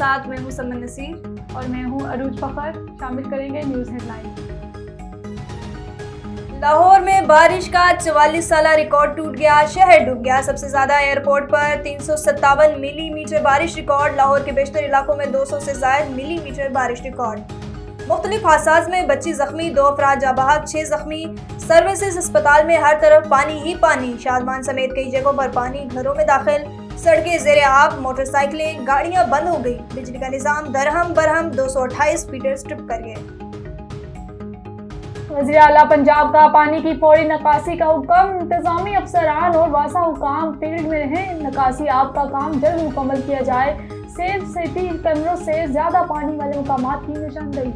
ساتھ میں ہوں سمن نصیر اور میں ہوں عروج فخر. شامل کریں گے نیوز ہیڈ لائن. لاہور میں بارش کا 44 سالہ ریکارڈ ٹوٹ گیا، شہر ڈوب گیا. سب سے زیادہ ایئرپورٹ پر 357 ملی میٹر بارش ریکارڈ. لاہور کے بیشتر علاقوں میں 200 سے زائد ملی میٹر بارش ریکارڈ. مختلف حادثات میں بچی زخمی، 2 افراد جاں بحق، 6 زخمی. سروسز اسپتال میں ہر طرف پانی ہی پانی. شادمان سمیت کئی جگہوں پر پانی گھروں میں داخل. سڑکیں زیر آب، موٹر سائیکلیں، گاڑیاں بند ہو گئی. بجلی کا نظام درہم برہم. 228 فیڈر سٹرپ کر گئے. وزیر اعلیٰ پنجاب کا پانی کی فوری نکاسی کا حکم. انتظامی افسران اور واسع حکام فیلڈ میں رہیں. نکاسی آب کا کام جلد مکمل کیا جائے. سیف سٹی کیمروں سے زیادہ پانی والے مقامات کی نشاندہی.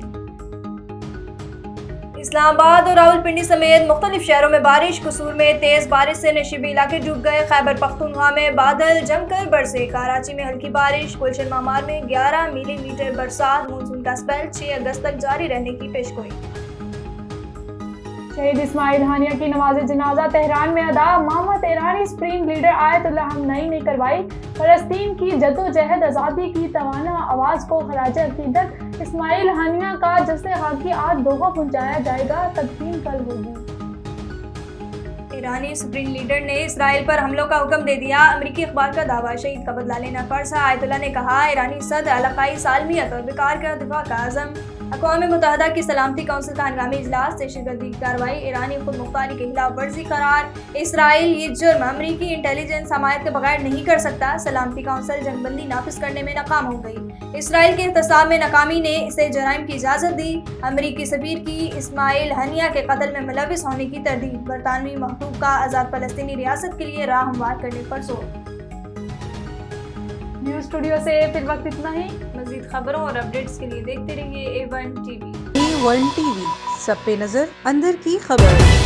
اسلام آباد اور راولپنڈی سمیت مختلف شہروں میں بارش. قصور میں تیز بارش سے نشیبی علاقے ڈوب گئے. خیبر پختونخوا میں بادل جم کر برسے. کراچی میں ہلکی بارش. گلشن مامار میں 11 ملی میٹر برسات. مونسون کا اسپیل 6 اگست تک جاری رہنے کی پیشگوئی. شہید اسماعیل ہانیہ کی نماز جنازہ تہران میں ادا. محمد ایرانی سپریم لیڈر آیت اللہ خامنئی نے کروائی. فلسطین کی جدوجہد آزادی کی توانا آواز کو خراج عقیدت. اسماعیل ہانیہ کا جسد خاکی آج دوحہ پہنچایا جائے گا. تدفین کل ہوگی. ایرانی سپریم لیڈر نے اسرائیل پر حملوں کا حکم دے دیا. امریکی اخبار کا دعویٰ، شہید کا بدلہ لینا فرض ہے. آیت اللہ نے کہا، ایرانی صدر علاقائی سالمیت اور وقار کا دفاع کا عزم. اقوام متحدہ کی سلامتی کونسل کا ہنگامی اجلاس. دہشت گردی کی کارروائی ایرانی خود مختاری کی خلاف ورزی قرار. اسرائیل یہ جرم امریکی انٹیلیجنس حمایت کے بغیر نہیں کر سکتا. سلامتی کونسل جنگ بندی نافذ کرنے میں ناکام ہو گئی. اسرائیل کے احتساب میں ناکامی نے اسے جرائم کی اجازت دی. امریکی سفیر کی اسماعیل ہانیہ کے قتل میں ملوث ہونے کی تردید. برطانوی محبوب کا آزاد فلسطینی ریاست کے لیے راہ ہموار کرنے پر زور. نیوز اسٹوڈیو سے فی الوقت اتنا ہی. مزید خبروں اور اپڈیٹس کے لیے دیکھتے رہیے A1 TV. A1 TV، سب پہ نظر، اندر کی خبر.